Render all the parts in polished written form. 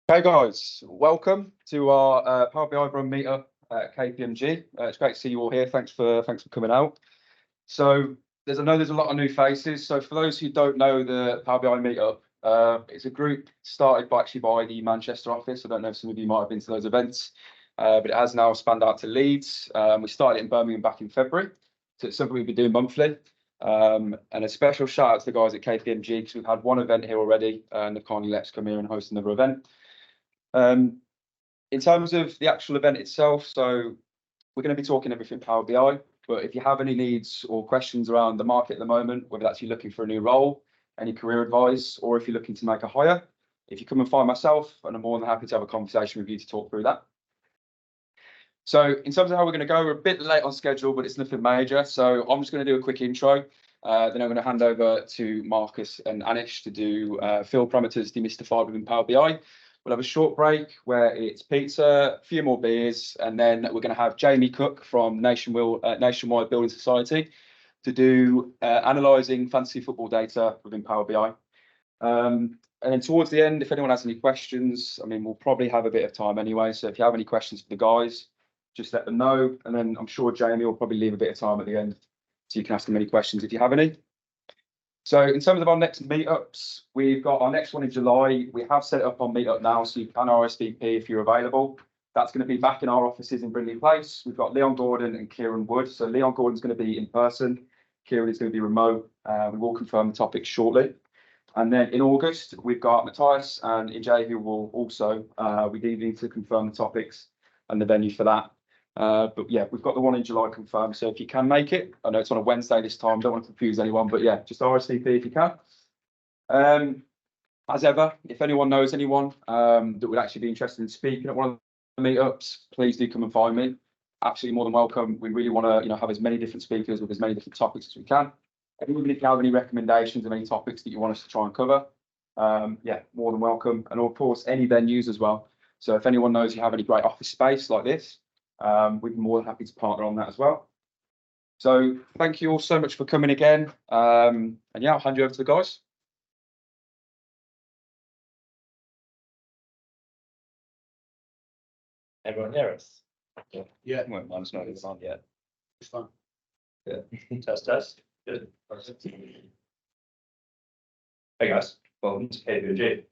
Hey guys, welcome to our Power BI Run meetup at KPMG. It's great to see you all here. Thanks for coming out. So I know there's a lot of new faces. So for those who don't know the Power BI meetup, it's a group started by the Manchester office. I don't know if some of you might have been to those events, but it has now spanned out to Leeds. We started it in Birmingham back in February, so it's something we've been doing monthly. And a special shout out to the guys at KPMG because we've had one event here already, and they've kindly let us come here and host another event. In terms of the actual event itself, so we're going to be talking everything Power BI, but if you have any needs or questions around the market at the moment, whether that's you looking for a new role, any career advice, or if you're looking to make a hire, if you come and find myself, and I'm more than happy to have a conversation with you to talk through that. So in terms of how we're going to go, we're a bit late on schedule, but it's nothing major. So I'm just going to do a quick intro. Then I'm going to hand over to Markus and Anish to do field parameters demystified within Power BI. We'll have a short break where it's pizza, a few more beers, and then we're going to have Jamie Cook from Nationwide Building Society to do analysing fantasy football data within Power BI. And then towards the end, if anyone has any questions, I mean, we'll probably have a bit of time anyway. So if you have any questions for the guys, just let them know. And then I'm sure Jamie will probably leave a bit of time at the end so you can ask them any questions if you have any. So in terms of our next meetups, we've got our next one in July. We have set it up on Meetup now, so you can RSVP if you're available. That's going to be back in our offices in Brindley Place. We've got Leon Gordon and Kieran Wood. So Leon Gordon's going to be in person. Kieran is going to be remote. We will confirm the topic shortly. And then in August, we've got Matthias and Ijay, who will also, we do need to confirm the topics and the venue for that. But yeah, we've got the one in July confirmed. So if you can make it, I know it's on a Wednesday this time, don't want to confuse anyone, but yeah, just RSVP if you can. As ever, if anyone knows anyone that would actually be interested in speaking at one of the meetups, please do come and find me. Absolutely more than welcome. We really want to, have as many different speakers with as many different topics as we can. And even if you have any recommendations of any topics that you want us to try and cover, yeah, more than welcome. And of course, any venues as well. So if anyone knows you have any great office space like this, we'd be more than happy to partner on that as well. So thank you all so much for coming again. And yeah, I'll hand you over to the guys. Everyone hear us? Yeah. Well, mine's not even on yet. It's fine. Yeah. Test. Good. Hey guys, welcome to KPMG.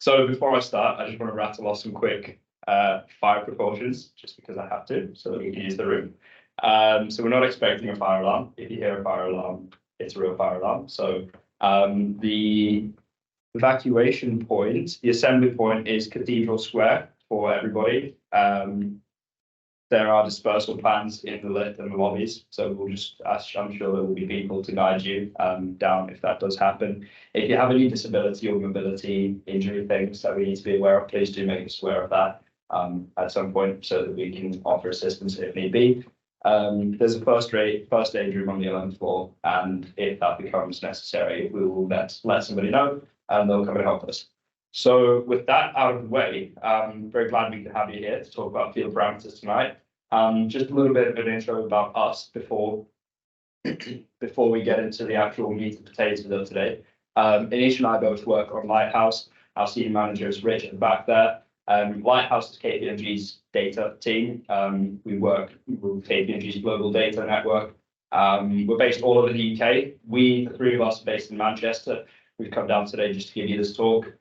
So before I start, I just want to rattle off some quick fire precautions, just because I have to, so that we can use the room. So we're not expecting a fire alarm. If you hear a fire alarm, it's a real fire alarm. So the evacuation point, the assembly point is Cathedral Square for everybody. There are dispersal plans in the lift and the lobbies, so we'll just ask, I'm sure there will be people to guide you down if that does happen. If you have any disability or mobility injury things that we need to be aware of, please do make us aware of that at some point so that we can offer assistance if need be. There's a first aid room on the 11th floor, and if that becomes necessary, we will let somebody know and they'll come and help us. So with that out of the way, I'm very glad we can have you here to talk about field parameters tonight. Just a little bit of an intro about us before we get into the actual meat and potatoes of today. Anish and I both work on Lighthouse. Our senior manager is Rich at the back there. Lighthouse is KPMG's data team. We work with KPMG's global data network. We're based all over the UK. The three of us are based in Manchester. We've come down today just to give you this talk.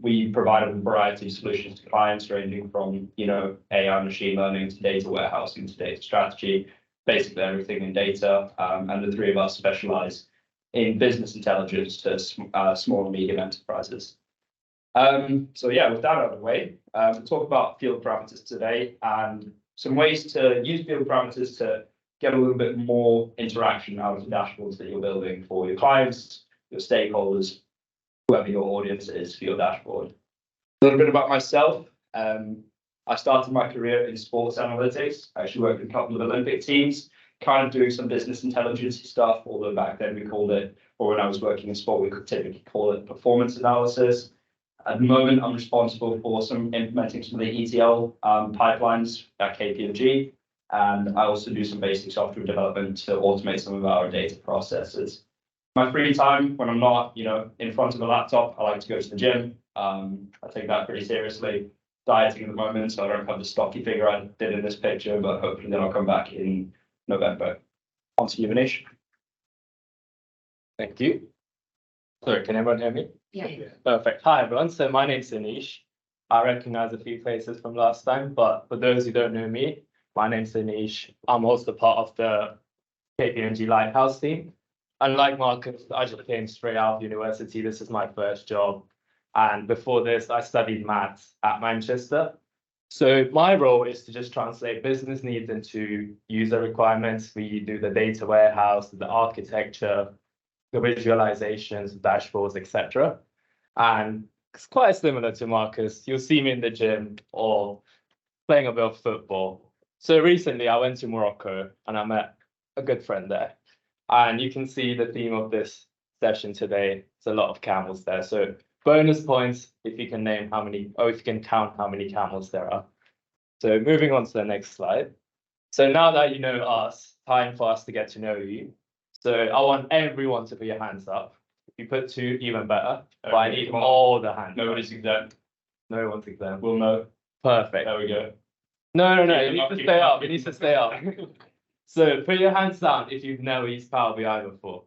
We provide a variety of solutions to clients ranging from, AI, machine learning to data warehousing to data strategy, basically everything in data. And the three of us specialize in business intelligence to small and medium enterprises. So yeah, with that out of the way, we'll talk about field parameters today and some ways to use field parameters to get a little bit more interaction out of the dashboards that you're building for your clients, your stakeholders, whoever your audience is for your dashboard. A little bit about myself. I started my career in sports analytics. I actually worked with a couple of Olympic teams, kind of doing some business intelligence stuff, although back then we called it, or when I was working in sport, we could typically call it performance analysis. At the moment, I'm responsible for implementing some of the ETL pipelines at KPMG, and I also do some basic software development to automate some of our data processes. My free time, when I'm not, in front of a laptop, I like to go to the gym. I take that pretty seriously. Dieting at the moment, so I don't have the stocky figure I did in this picture, but hopefully then I'll come back in November. On to you, Anish. Thank you. Sorry, can everyone hear me? Yeah. Perfect. Hi, everyone. So my name's Anish. I recognize a few faces from last time, but for those who don't know me, my name's Anish. I'm also part of the KPMG Lighthouse team. And like Marcus, I just came straight out of university. This is my first job. And before this, I studied maths at Manchester. So my role is to just translate business needs into user requirements. We do the data warehouse, the architecture, the visualizations, dashboards, etc. And it's quite similar to Marcus. You'll see me in the gym or playing a bit of football. So recently I went to Morocco and I met a good friend there. And you can see the theme of this session today. It's a lot of camels there. So bonus points if you can name how many, or if you can count how many camels there are. So moving on to the next slide. So now that you know us, time for us to get to know you. So I want everyone to put your hands up. If you put two, even better. But I need all the hands. Nobody's exempt. No one's exempt. We'll know. Perfect. There we go. No. Keep You need them to up, stay up. keep You need to them stay up. So put your hands down if you've never used Power BI before.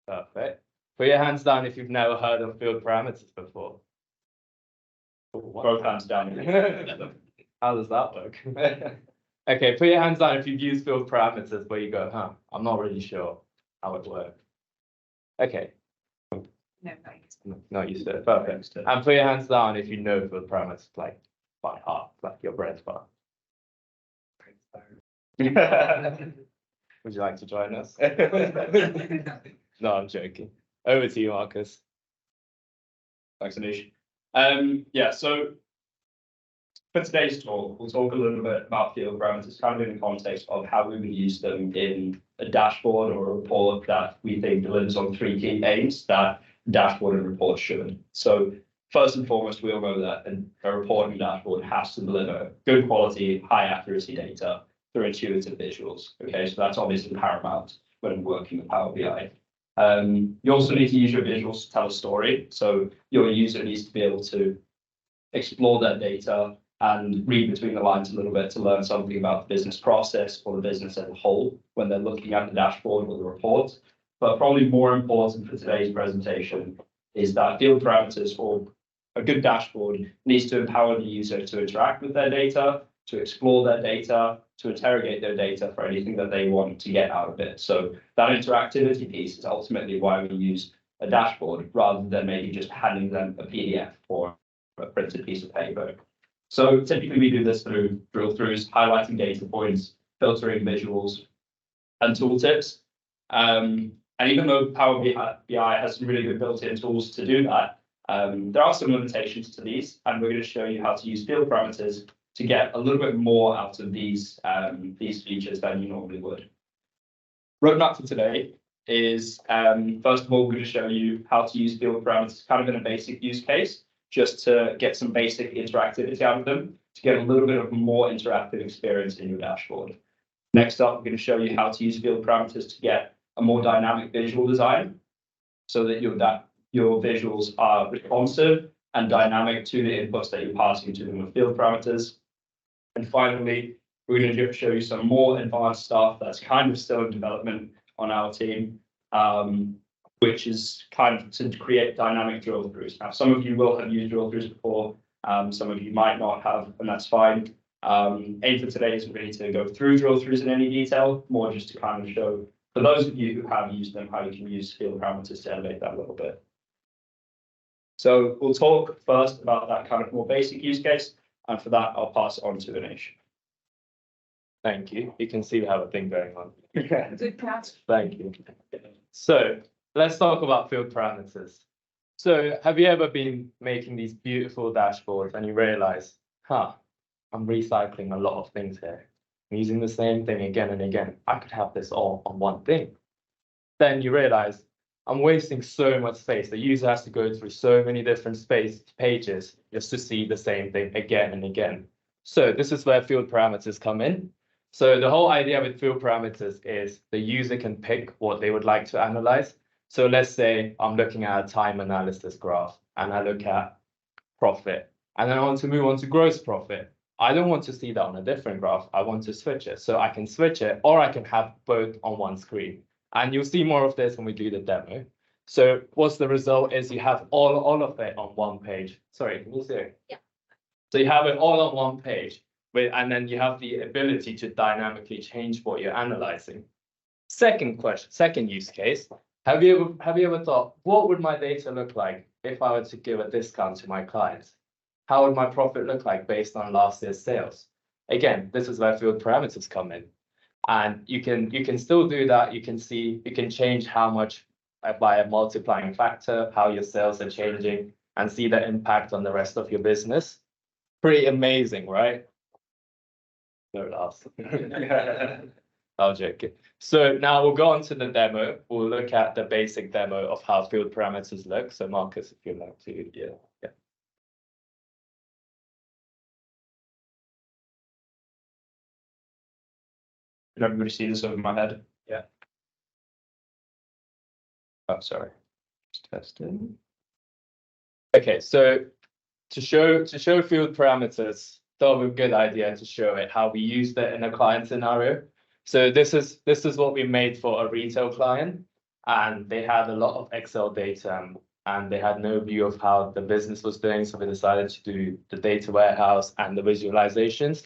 Perfect. Put your hands down if you've never heard of field parameters before. Both hands down. How does that work? Okay, put your hands down if you've used field parameters where you go, I'm not really sure how it works. Okay. No, thanks. No, you said perfect. And put your hands down if you know field parameters like by heart, like your bread bar. Would you like to join us? No, I'm joking. Over to you, Marcus. Thanks, Anish. Yeah, so for today's talk, we'll talk a little bit about field parameters, kind of in the context of how we would use them in a dashboard or a report that we think delivers on three key aims that dashboard and report should. So first and foremost, we all know that a reporting dashboard has to deliver good quality, high accuracy data through intuitive visuals. Okay, so that's obviously paramount when working with Power BI. You also need to use your visuals to tell a story. So your user needs to be able to explore that data and read between the lines a little bit to learn something about the business process or the business as a whole when they're looking at the dashboard or the report. But probably more important for today's presentation is that field parameters or a good dashboard needs to empower the user to interact with their data, to explore their data, to interrogate their data for anything that they want to get out of it. So that interactivity piece is ultimately why we use a dashboard rather than maybe just handing them a PDF or a printed piece of paper. So typically we do this through drill throughs, highlighting data points, filtering visuals, and tooltips. And even though Power BI has some really good built-in tools to do that, there are some limitations to these, and we're going to show you how to use field parameters to get a little bit more out of these features than you normally would. Roadmap for today is, first of all, we're going to show you how to use field parameters kind of in a basic use case, just to get some basic interactivity out of them, to get a little bit of more interactive experience in your dashboard. Next up, we're going to show you how to use field parameters to get a more dynamic visual design so that your visuals are responsive and dynamic to the inputs that you're passing to them with field parameters. And finally, we're going to show you some more advanced stuff that's kind of still in development on our team, which is kind of to create dynamic drill throughs. Now, some of you will have used drill throughs before, some of you might not have, and that's fine. Aim for today isn't really to go through drill throughs in any detail, more just to kind of show, for those of you who have used them, how you can use field parameters to elevate that a little bit. So we'll talk first about that kind of more basic use case, and for that, I'll pass it on to Anish. Thank you. You can see we have a thing going on. Good catch. Thank you. So let's talk about field parameters. So have you ever been making these beautiful dashboards and you realize, I'm recycling a lot of things here. I'm using the same thing again and again. I could have this all on one thing. Then you realize I'm wasting so much space. The user has to go through so many different pages just to see the same thing again and again. So this is where field parameters come in. So the whole idea with field parameters is the user can pick what they would like to analyze, So let's say I'm looking at a time analysis graph and I look at profit, and then I want to move on to gross profit. I don't want to see that on a different graph. I want to switch it. So I can switch it, or I can have both on one screen. And you'll see more of this when we do the demo. So what's the result is you have all of it on one page. Sorry, can you see it? Yeah. So you have it all on one page, and then you have the ability to dynamically change what you're analyzing. Second use case. Have you ever thought, what would my data look like if I were to give a discount to my clients? How would my profit look like based on last year's sales? Again, this is where field parameters come in. And you can still do that. You can change how much by a multiplying factor, how your sales are changing, and see the impact on the rest of your business. Pretty amazing, right? No laughs. I'll joke. So now we'll go on to the demo. We'll look at the basic demo of how field parameters look. So Marcus, if you'd like to, yeah. Can everybody see this over my head? Yeah. Oh, sorry. Just testing. Okay, so to show field parameters, thought it would be a good idea to show it how we used it in a client scenario. So this is what we made for a retail client, and they had a lot of Excel data and they had no view of how the business was doing. So we decided to do the data warehouse and the visualizations.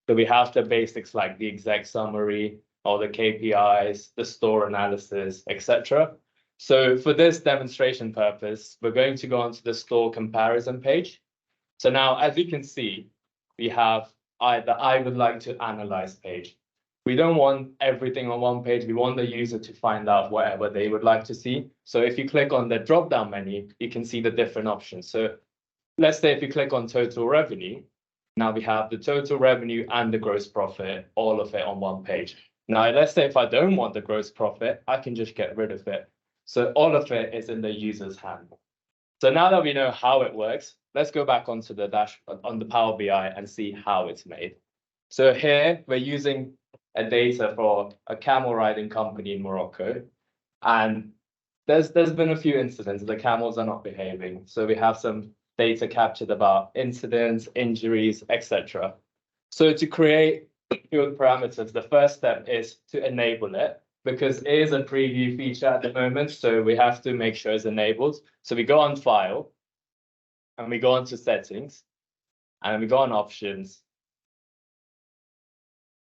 So we have the basics like the exec summary, all the KPIs, the store analysis, etc. So for this demonstration purpose, we're going to go onto the store comparison page. So now, as you can see, we have the I would like to analyze page. We don't want everything on one page. We want the user to find out whatever they would like to see. So if you click on the drop-down menu, you can see the different options. So let's say if you click on total revenue, now we have the total revenue and the gross profit, all of it on one page. Now, let's say if I don't want the gross profit, I can just get rid of it. So all of it is in the user's hand. So now that we know how it works, let's go back onto the dashboard on the Power BI and see how it's made. So here we're using a data for a camel riding company in Morocco. And there's been a few incidents. The camels are not behaving. So we have some data captured about incidents, injuries, etc. So to create field parameters, the first step is to enable it, because it is a preview feature at the moment. So we have to make sure it's enabled. So we go on File, and we go on to Settings, and we go on Options.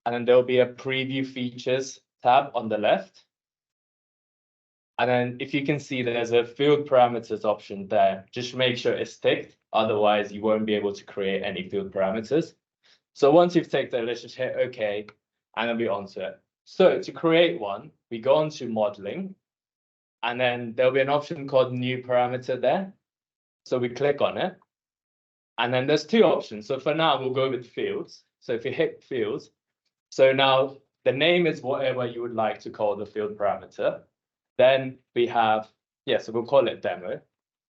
And then there'll be a Preview Features tab on the left. And then if you can see, there's a field parameters option there. Just make sure it's ticked. Otherwise, you won't be able to create any field parameters. So once you've ticked it, let's just hit OK, and then we're onto it. So to create one, we go on to Modeling, and then there'll be an option called New Parameter there. So we click on it, and then there's two options. So for now, we'll go with Fields. So if you hit Fields, so now the name is whatever you would like to call the field parameter. Then we have, so we'll call it Demo.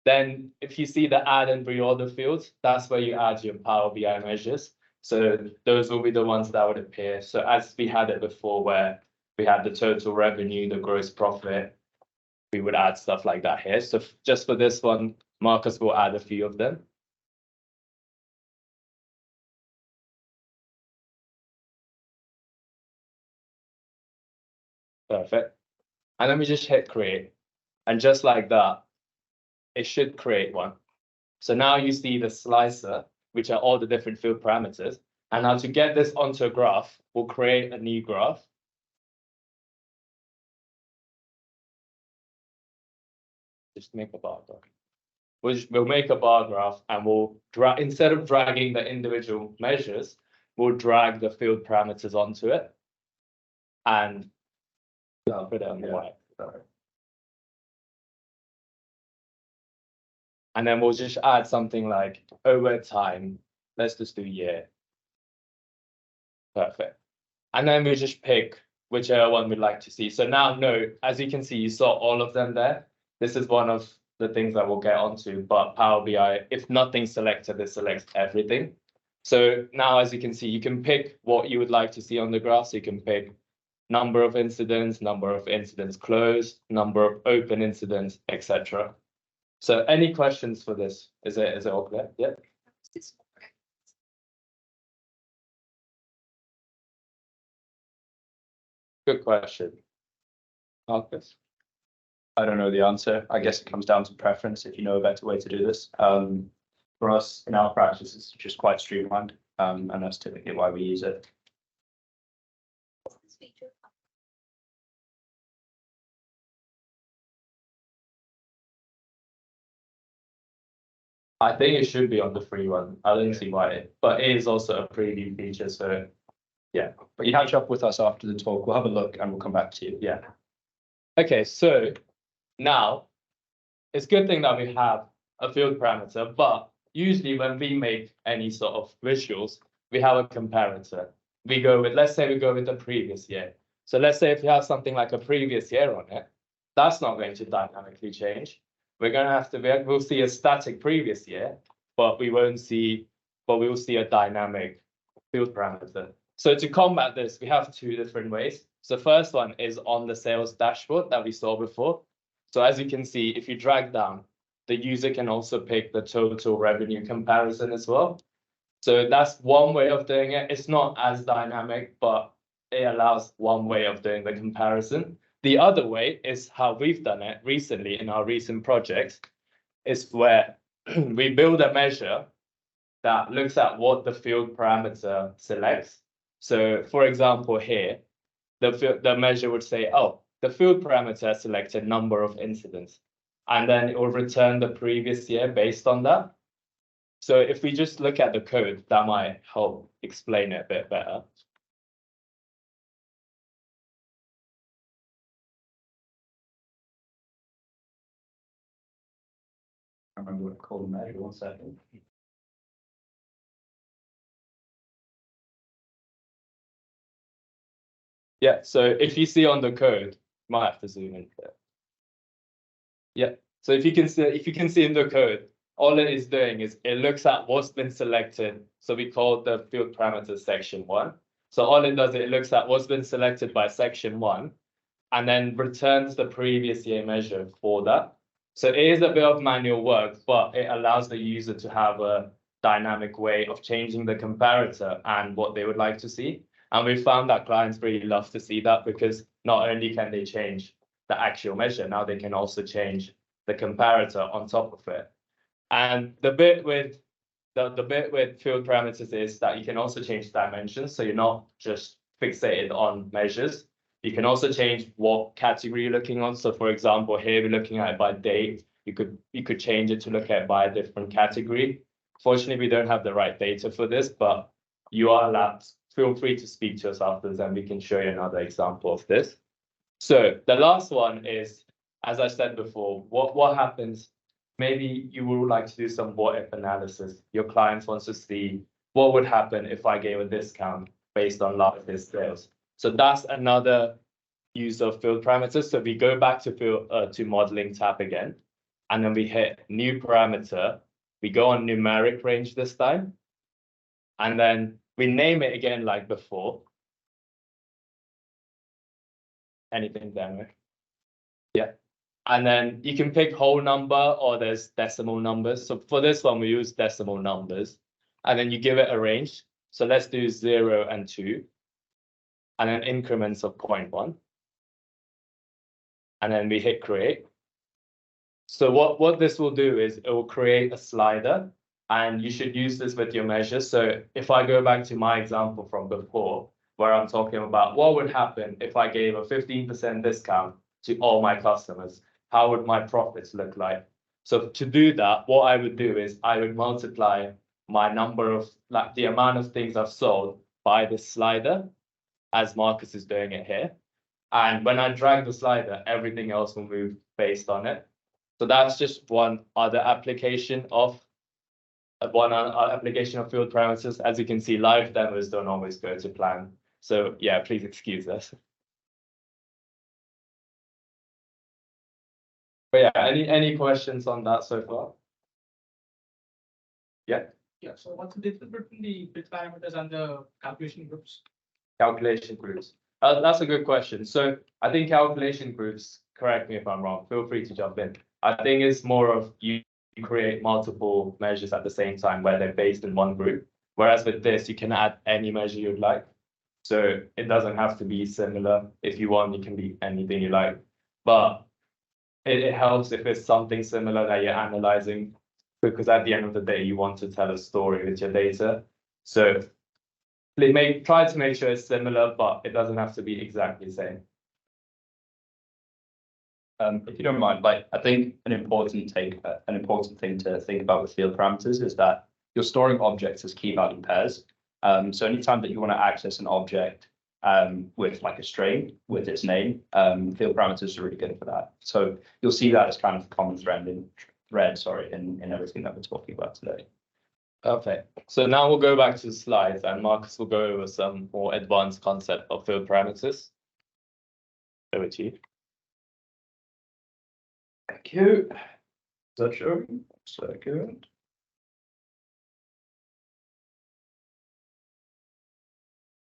Then if you see the Add and Reorder fields, that's where you add your Power BI measures. So those will be the ones that would appear. So as we had it before, where we had the total revenue, the gross profit, we would add stuff like that here. So just for this one, Marcus will add a few of them. Perfect. And then we just hit create. And just like that, it should create one. So now you see the slicer, which are all the different field parameters. And now to get this onto a graph, we'll create a new graph. Just make a bar graph. We'll make a bar graph, and we'll drag, instead of dragging the individual measures, we'll drag the field parameters onto it. And put it on the white. And then we'll just add something like over time. Let's just do year. Perfect. And then we just pick whichever one we'd like to see. So now, no, as you can see, you saw all of them there. This is one of the things that we'll get onto, but Power BI, if nothing's selected, it selects everything. So now, as you can see, you can pick what you would like to see on the graph. So you can pick number of incidents closed, number of open incidents, etc. So any questions for this? Is it all clear? Yeah. Good question. Marcus? I don't know the answer. I guess it comes down to preference if you know a better way to do this. For us, in our practice, it's just quite streamlined, and that's typically why we use it. I think it should be on the free one. I don't see why, but it is also a preview feature, so yeah. But you catch up with us after the talk. We'll have a look and we'll come back to you. Yeah. Okay, so now it's a good thing that we have a field parameter, but usually when we make any sort of visuals, we have a comparator. We go with, let's say we go with the previous year. So let's say if you have something like a previous year on it, that's not going to dynamically change. We're going to have to, we'll see a static previous year, but we will see a dynamic field parameter. So to combat this, we have two different ways. So first one is on the sales dashboard that we saw before. So as you can see, if you drag down, the user can also pick the total revenue comparison as well. So that's one way of doing it. It's not as dynamic, but it allows one way of doing the comparison. The other way is how we've done it recently in our recent projects, is where we build a measure that looks at what the field parameter selects. So for example, here, the measure would say, oh, the field parameter selected number of incidents, and then it will return the previous year based on that. So if we just look at the code, that might help explain it a bit better. I remember what I called the measure. 1 second. Yeah, so if you see on the code, you might have to zoom in there. Yeah, so if you can see in the code, all it is doing is it looks at what's been selected. So we call the field parameter section 1. So all it does, it looks at what's been selected by section 1, and then returns the previous year measure for that. So it is a bit of manual work, but it allows the user to have a dynamic way of changing the comparator and what they would like to see. And we found that clients really love to see that, because not only can they change the actual measure, now they can also change the comparator on top of it. And the bit with field parameters is that you can also change dimensions. So you're not just fixated on measures. You can also change what category you're looking on. So for example, here we're looking at it by date. You could change it to look at it by a different category. Fortunately, we don't have the right data for this, but you are allowed. Feel free to speak to us afterwards and we can show you another example of this. So the last one is, as I said before, what happens, maybe you would like to do some what if analysis. Your client wants to see what would happen if I gave a discount based on last year's sales. So that's another use of field parameters. So we go back to modeling tab again, and then we hit new parameter. We go on numeric range this time, and then we name it again like before. Anything there? Yeah. And then you can pick whole number or there's decimal numbers. So for this one, we use decimal numbers. And then you give it a range. So let's do 0 and 2. And then increments of 0.1. And then we hit create. So what this will do is it will create a slider. And you should use this with your measures. So if I go back to my example from before, where I'm talking about what would happen if I gave a 15% discount to all my customers, how would my profits look like? So to do that, what I would do is I would multiply my number of, like the amount of things I've sold by this slider, as Marcus is doing it here. And when I drag the slider, everything else will move based on it. So that's just one other application of field parameters. As you can see, live demos don't always go to plan. So yeah, please excuse us. But yeah, any questions on that so far? Yeah. Yeah, so what's the difference between the bit parameters and the calculation groups? Calculation groups. That's a good question. So I think calculation groups, correct me if I'm wrong, feel free to jump in. I think it's more of you create multiple measures at the same time where they're based in one group. Whereas with this, you can add any measure you'd like. So it doesn't have to be similar. If you want, you can be anything you like. But it helps if it's something similar that you're analyzing, because at the end of the day, you want to tell a story with your data. So try to make sure it's similar, but it doesn't have to be exactly the same. If you don't mind, like, I think an important thing to think about with field parameters is that you're storing objects as key value pairs. So anytime that you want to access an object with like a string with its name, field parameters are really good for that. So you'll see that as kind of a common thread in everything that we're talking about today. Perfect. So now we'll go back to the slides and Marcus will go over some more advanced concept of field parameters. Over to you. Thank you. Is that showing? Second.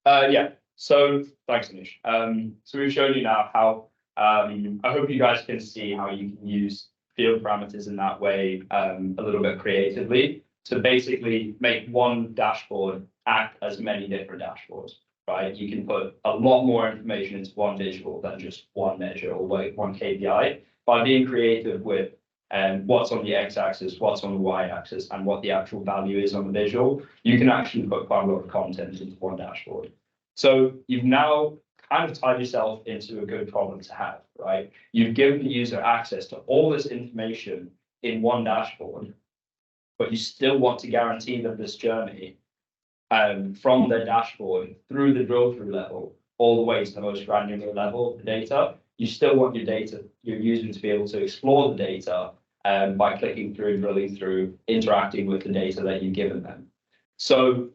Yeah. So thanks, Anish. So we've shown you now how I hope you guys can see how you can use field parameters in that way a little bit creatively to basically make one dashboard act as many different dashboards, right? You can put a lot more information into one visual than just one measure or one KPI by being creative with what's on the x-axis, what's on the y-axis, and what the actual value is on the visual. You can actually put quite a lot of content into one dashboard. So you've now kind of tied yourself into a good problem to have, right? You've given the user access to all this information in one dashboard, but you still want to guarantee them this journey from their dashboard through the drill through level all the way to the most granular level of the data. You still want your user to be able to explore the data by clicking through, drilling through, interacting with the data that you've given them. So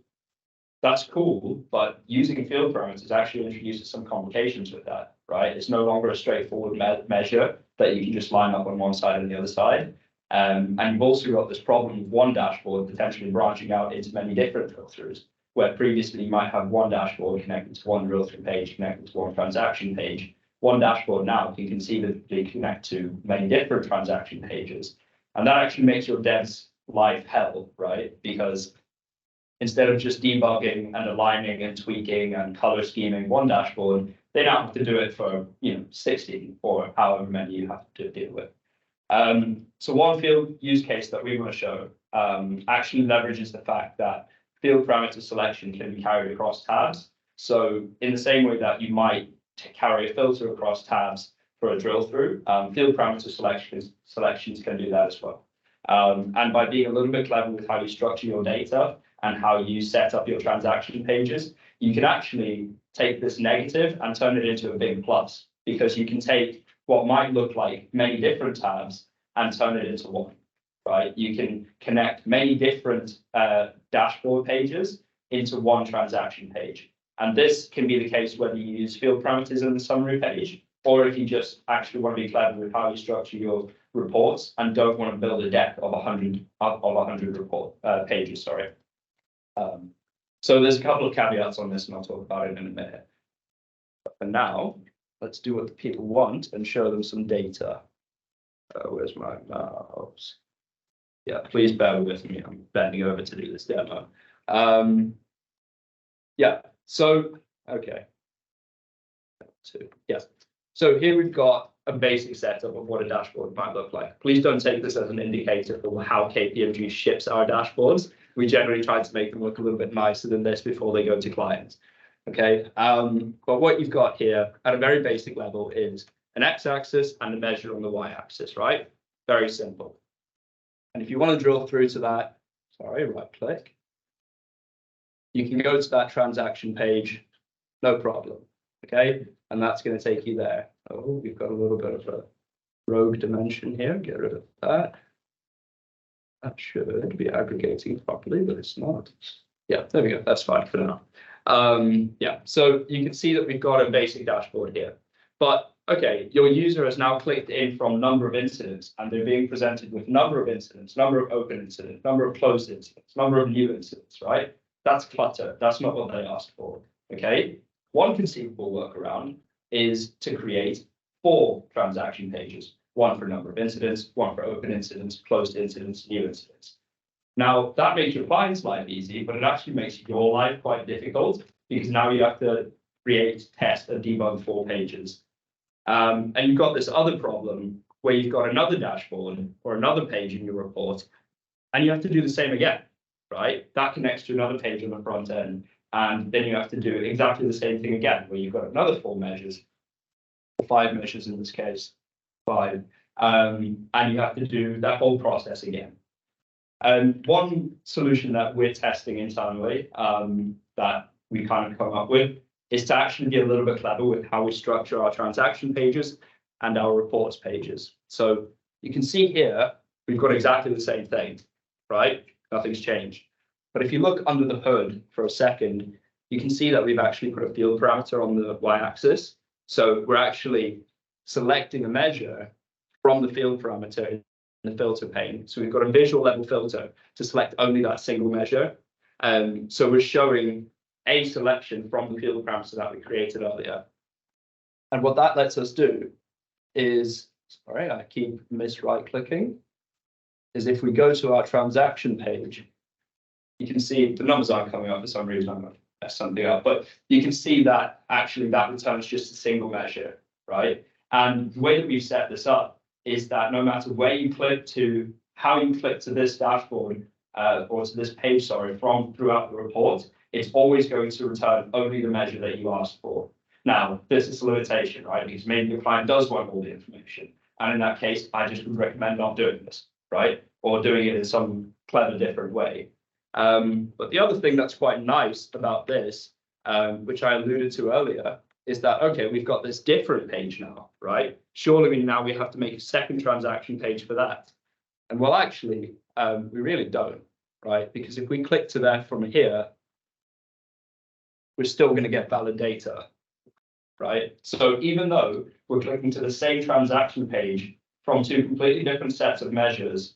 that's cool, but using field parameters actually introduces some complications with that, right? It's no longer a straightforward measure that you can just line up on one side and the other side. And you've also got this problem of one dashboard potentially branching out into many different drill throughs, where previously you might have one dashboard connected to one drill through page, connected to one transaction page. One dashboard now can conceivably connect to many different transaction pages. And that actually makes your devs' life hell, right? Because instead of just debugging and aligning and tweaking and color scheming one dashboard, they now have to do it for 60 or however many you have to deal with. So one field use case that we want to show actually leverages the fact that field parameter selection can be carried across tabs. So in the same way that you might carry a filter across tabs for a drill through, field parameter selections can do that as well. And by being a little bit clever with how you structure your data and how you set up your transaction pages, you can actually take this negative and turn it into a big plus, because you can take what might look like many different tabs and turn it into one, right? You can connect many different dashboard pages into one transaction page. And this can be the case whether you use field parameters in the summary page, or if you just actually want to be clever with how you structure your reports and don't want to build a deck of 100 report pages, sorry. So there's a couple of caveats on this, and I'll talk about it in a minute. But for now, let's do what the people want and show them some data. Where's my mouse? Yeah, please bear with me. I'm bending over to do this demo. Yeah, so, okay. Yes. So here we've got a basic setup of what a dashboard might look like. Please don't take this as an indicator for how KPMG ships our dashboards. We generally try to make them look a little bit nicer than this before they go to clients. Okay, but what you've got here at a very basic level is an x-axis and a measure on the y-axis, right? Very simple. And if you want to drill through to that, sorry, right click, you can go to that transaction page, no problem. Okay, and that's going to take you there. Oh, we've got a little bit of a rogue dimension here. Get rid of that. That should be aggregating properly, but it's not. Yeah, there we go. That's fine for now. Yeah, so you can see that we've got a basic dashboard here. But okay, your user has now clicked in from number of incidents, and they're being presented with number of incidents, number of open incidents, number of closed incidents, number of new incidents, right? That's clutter. That's not what they asked for. Okay. one conceivable workaround is to create 4 transaction pages, one for a number of incidents, one for open incidents, closed incidents, new incidents. Now, that makes your client's life easy, but it actually makes your life quite difficult because now you have to create, test, and debug 4 pages. And you've got this other problem where you've got another dashboard or another page in your report, and you have to do the same again, right? That connects to another page on the front end, and then you have to do exactly the same thing again, where you've got another 4 measures, or 5 measures in this case, 5, and you have to do that whole process again. And one solution that we're testing internally, that we kind of come up with, is to actually be a little bit clever with how we structure our transaction pages and our reports pages. So you can see here, we've got exactly the same thing, right? Nothing's changed. But if you look under the hood for a second, you can see that we've actually put a field parameter on the y-axis. So we're actually selecting a measure from the field parameter in the filter pane. So we've got a visual level filter to select only that single measure. So we're showing a selection from the field parameter that we created earlier. And what that lets us do is, sorry, I keep right clicking, is if we go to our transaction page, you can see the numbers aren't coming up for some reason. I'm going to mess something up, but you can see that actually that returns just a single measure, right? And the way that we've set this up is that no matter where you click to, how you click to this dashboard or to this page, sorry, from throughout the report, it's always going to return only the measure that you asked for. Now, this is a limitation, right? Because maybe your client does want all the information. And in that case, I just would recommend not doing this, right? Or doing it in some clever, different way. But the other thing that's quite nice about this, which I alluded to earlier, is that, okay, we've got this different page now, right? Surely now we have to make a second transaction page for that. And well, actually, we really don't, right? Because if we click to there from here, we're still going to get valid data, right? So even though we're clicking to the same transaction page from 2 completely different sets of measures,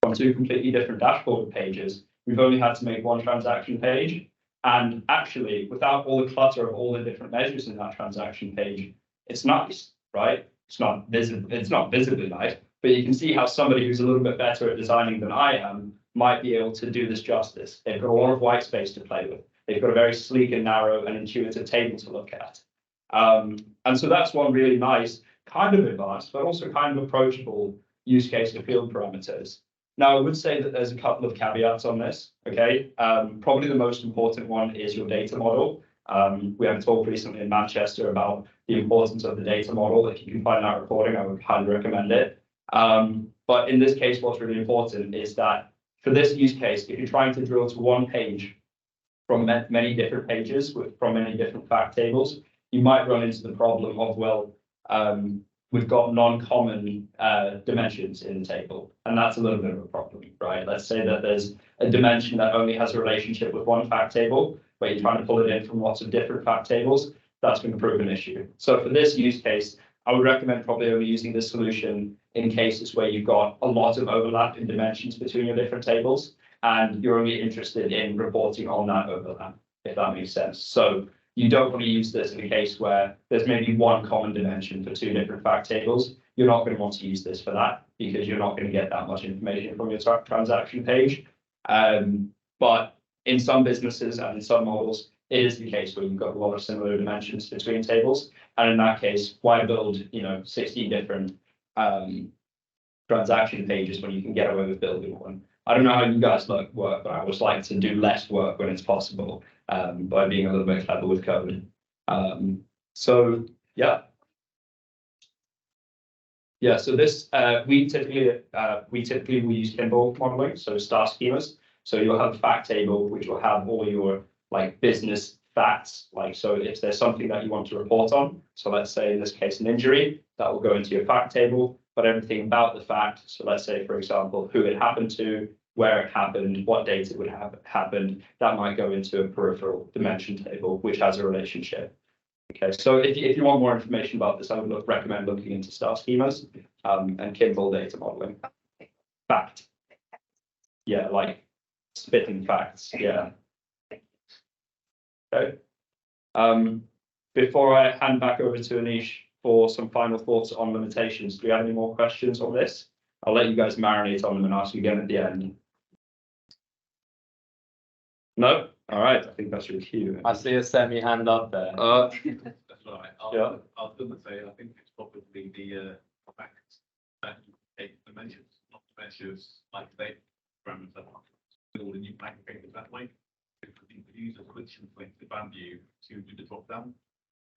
from 2 completely different dashboard pages, we've only had to make 1 transaction page. And actually, without all the clutter of all the different measures in that transaction page, it's nice, right? It's not visibly nice, but you can see how somebody who's a little bit better at designing than I am might be able to do this justice. They've got a lot of white space to play with. They've got a very sleek and narrow and intuitive table to look at. And so that's one really nice, kind of advanced, but also kind of approachable use case for field parameters. Now, I would say that there's a couple of caveats on this, okay? Probably the most important one is your data model. We had a talk recently in Manchester about the importance of the data model. If you can find that recording, I would highly recommend it. But in this case, what's really important is that for this use case, if you're trying to drill to one page from many different pages from many different fact tables, you might run into the problem of, well, we've got non-common dimensions in the table, and that's a little bit of a problem, right? Let's say that there's a dimension that only has a relationship with one fact table, but you're trying to pull it in from lots of different fact tables, that's going to prove an issue. So for this use case, I would recommend probably only using this solution in cases where you've got a lot of overlap in dimensions between your different tables, and you're only interested in reporting on that overlap, if that makes sense. So you don't want to use this in a case where there's maybe one common dimension for 2 different fact tables. You're not going to want to use this for that because you're not going to get that much information from your transaction page. But in some businesses and in some models, it is the case where you've got a lot of similar dimensions between tables. And in that case, why build, 16 different transaction pages when you can get away with building one? I don't know how you guys work, but I always like to do less work when it's possible by being a little bit clever with code. So yeah. Yeah, so this we typically will use Kimball modeling, so star schemas. So you'll have a fact table which will have all your business facts, so if there's something that you want to report on, so let's say in this case an injury, that will go into your fact table, but everything about the fact, so let's say for example who it happened to, where it happened, what date it would have happened, that might go into a peripheral dimension table which has a relationship. Okay, so if you want more information about this, I would recommend looking into star schemas and Kimball data modeling. Fact. Yeah, like spitting facts. Yeah. Okay. before I hand back over to Anish for some final thoughts on limitations, do we have any more questions on this? I'll let you guys marinate on them and ask you again at the end. No? All right, I think that's your cue. I see a semi hand up there. That's right. Yeah. I was going to say, I think it's probably the fact that you take the measures, not the measures like they parameters that are build a new aggregator that way. If the user switching the value to do the drop down,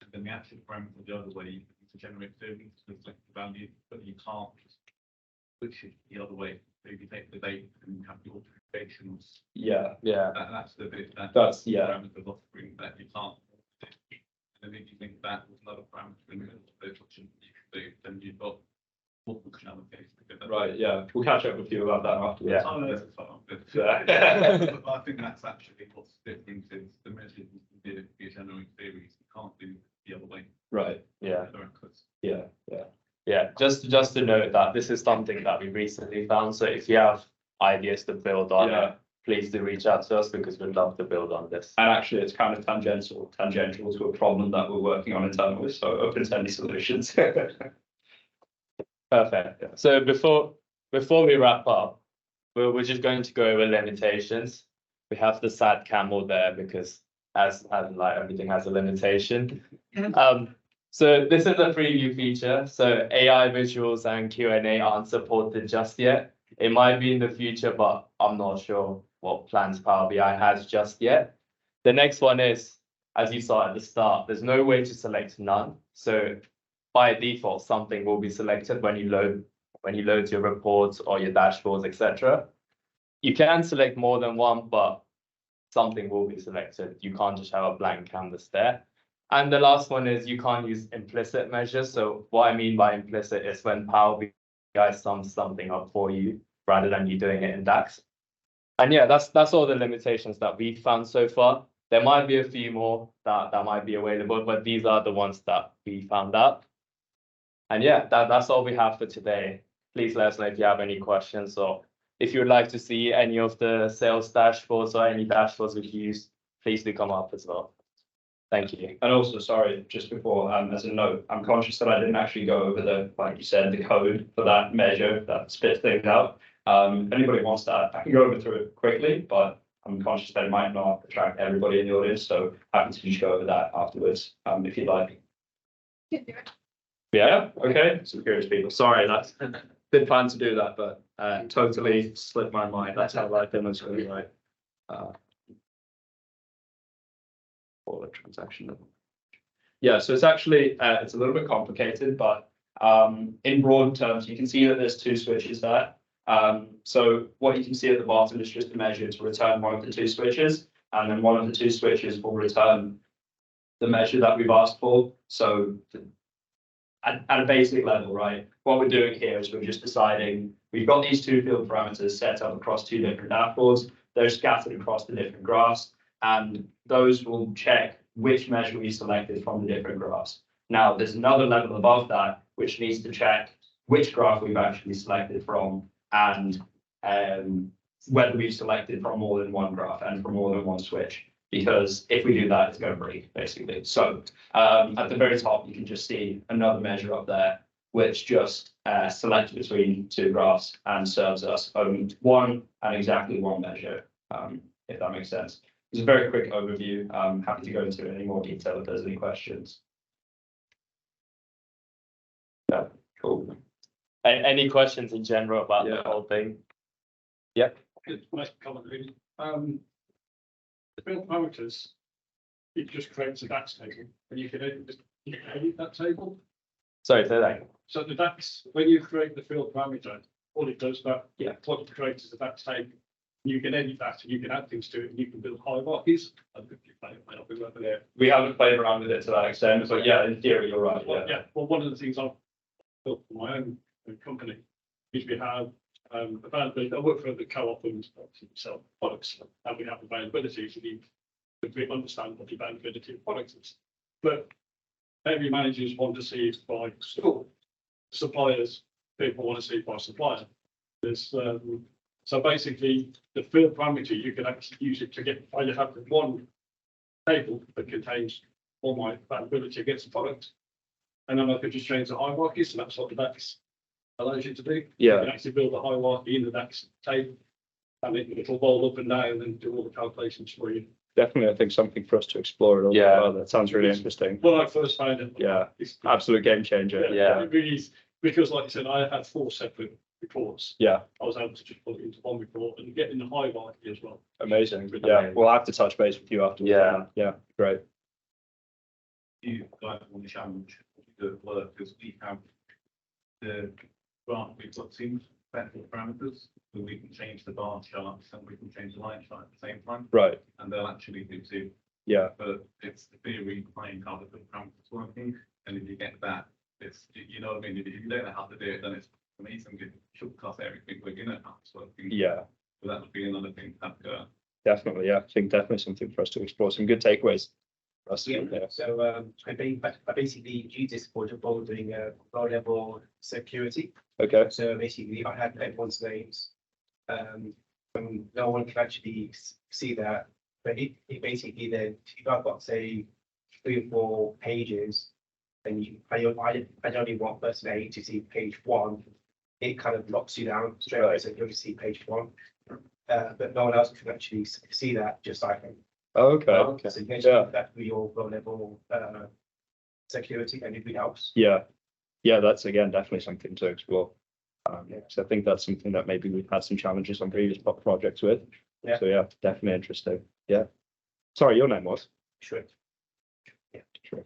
and then the actual parameter the other way to generate savings to reflect the value, but you can't just switch it the other way. So if you take the date and you have the authentications, Yeah, that's the bit that that's, yeah, parameter of offering that you can't. And then if you think that with another parameter in the middle of the function you can do, then you've got more functionality. right, yeah. We'll catch up with you about that afterwards. Oh, no, that's fine. Yeah. But I think that's actually what's different is the measures you can do for generating theories, you can't do the other way. Right, yeah, yeah. Yeah, just to note that this is something that we recently found. So if you have ideas to build on Yeah. it, please do reach out to us because we'd love to build on this. And actually, it's kind of tangential to a problem that we're working on internally, so open to any solutions. Perfect. So before we wrap up, we're just going to go over limitations. We have the sad camel there because as like everything has a limitation. So this is a preview feature. So AI visuals and Q&A aren't supported just yet. It might be in the future, but I'm not sure what plans Power BI has just yet. The next one is, as you saw at the start, there's no way to select none. So by default, something will be selected when you load your reports or your dashboards, etc. You can select more than one, but something will be selected. You can't just have a blank canvas there. And the last one is you can't use implicit measures. So what I mean by implicit is when Power BI sums something up for you rather than you doing it in DAX. And yeah, that's all the limitations that we've found so far. There might be a few more that might be available, but these are the ones that we found out. And yeah, that's all we have for today. Please let us know if you have any questions or if you would like to see any of the sales dashboards or any dashboards we've used, please do come up as well. Thank you. And also, sorry, just before, as a note, I'm conscious that I didn't actually go over the, like you said, the code for that measure that spits things out. If anybody wants that, I can go over through it quickly, but I'm conscious that it might not attract everybody in the audience, so happy to just go over that afterwards, if you'd like. Yeah, okay, some curious people. Sorry, that's didn't plan to do that, but totally slipped my mind. That's how life is going, right? For the transaction. Yeah, so it's actually it's a little bit complicated, but in broad terms, you can see that there's two switches there. So what you can see at the bottom is just a measure to return one of the two switches, and then one of the two switches will return the measure that we've asked for. So at a basic level, right, what we're doing here is we're just deciding we've got these two field parameters set up across two different dashboards. They're scattered across the different graphs, and those will check which measure we selected from the different graphs. Now, there's another level above that, which needs to check which graph we've actually selected from and whether we've selected from more than one graph and from more than one switch. Because if we do that, it's going to break, basically. So at the very top, you can just see another measure up there, which just selects between two graphs and serves us only one and exactly one measure, if that makes sense. It's a very quick overview. I'm happy to go into any more detail if there's any questions. Yeah, cool. Any questions in general about the whole thing? Yep. Nice comment, really. The field parameters, it just creates a DAX table, and you can edit that table. Sorry, say that. So the DAX, when you create the field parameter, all it does that, what it creates is a DAX table. You can edit that, and you can add things to it, and you can build hierarchies. We haven't played around with it to that extent, but yeah, in theory, you're right. Yeah. Well, one of the things I've built for my own company is we have availability. I work for the co-op and sell products, and we have availability. So we understand what the availability of products is. But every managers want to see it by store. Suppliers, people want to see it by supplier. There's so basically the field parameter, you can actually use it to get, you have one table that contains or my availability against the product. And then I could just change the hierarchy, so that's what the DAX allows you to do. Yeah. You can actually build a hierarchy in the DAX table, and it will roll up and down and do all the calculations for you. Definitely, I think something for us to explore a little bit. Yeah. Well, that sounds really interesting. When I first found it, Yeah, it's absolute game changer. Yeah. it really is, because like I said, I had 4 separate reports. Yeah, I was able to just put it into one report and get in the hierarchy as well. amazing. Yeah, we'll have to touch base with you afterwards. Yeah. Yeah, great. You guys on the challenge, the work, because we have the graph we've got seems better parameters, so we can change the bar charts and we can change the line chart at the same time, Right. and they'll actually do too. Yeah, But it's the theory behind how the parameters working, and if you get that, it's, you know what I mean, if you don't know how to do it, then it's amazing, you should class everything, but you know how it's working. yeah, So that would be another thing to have to. definitely. Yeah, I think definitely something for us to explore. Some good takeaways. For us. Yeah, Yeah. so I basically use this for doing low level security. Okay. So basically I had everyone's names. And no one can actually see that, but it basically then, if I've got say 3 or 4 pages, and I only want person A to see page 1, it kind of locks you down straight away, Right. so you only see page 1. But no one else can actually see that, just like him. Okay. Okay. So you can Yeah. achieve that with your low level security, and it really helps. Yeah. Yeah, that's again definitely something to explore. Yeah. So I think that's something that maybe we've had some challenges on previous projects with. Yeah. So yeah, definitely interesting. Yeah. Sorry, your name was? Sure. Sure.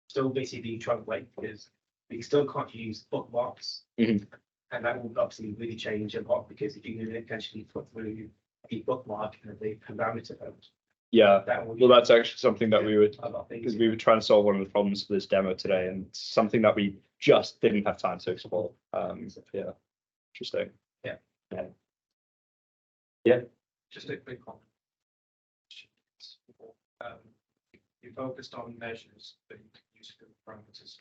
Still basically translate, because we still can't use bookmarks. Mhm. And that will obviously really change a lot, because if you can actually put through the bookmark and the parameter code, Yeah. that will. Well, that's actually something that we would, A lot of things. because we were trying to solve one of the problems for this demo today, and it's something that we just didn't have time to explore. Yeah. Interesting. Just a quick comment. Um, you focused on measures that you can use for parameters.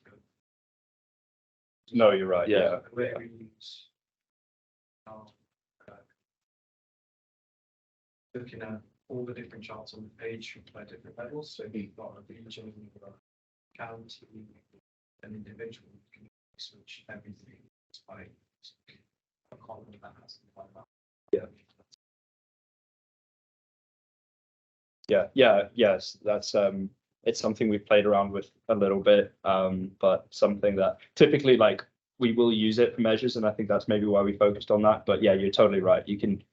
No, you're right. Yeah. Yeah. Where we use. uh, Looking at all the different charts on the page by different levels, so we've got a region, we've got a county, an individual, you can switch everything by a column that has something like that. Yes, that's it's something we've played around with a little bit, but something that typically like we will use it for measures, and I think that's maybe why we focused on that. But yeah, you're totally right. You can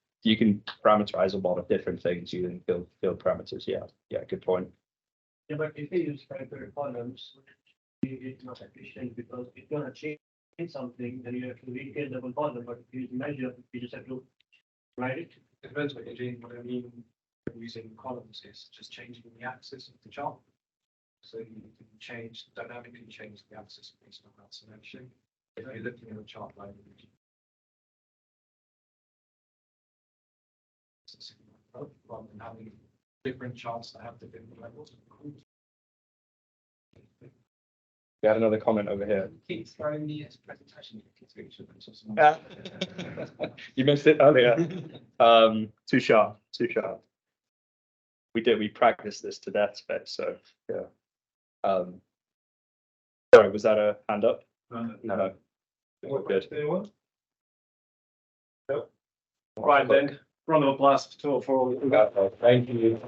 parameterize a lot of different things using field parameters. Yeah, good point. Yeah, but if you use character columns, it's not efficient, because if you're gonna change something, then you have to recreate the whole column, but if you use measure, you just have to write it. It depends what you're doing. What I mean using columns is just changing the axis of the chart. So you can dynamically change the axis based on that selection. If you're looking at a chart like rather than having different charts that have different levels. We had another comment over here. Keep throwing the presentation. You missed it earlier. Too sharp. We practiced this to death, Spec, so yeah. Sorry, was that a hand up? No. Good. Right then, round of applause for all. Thank you.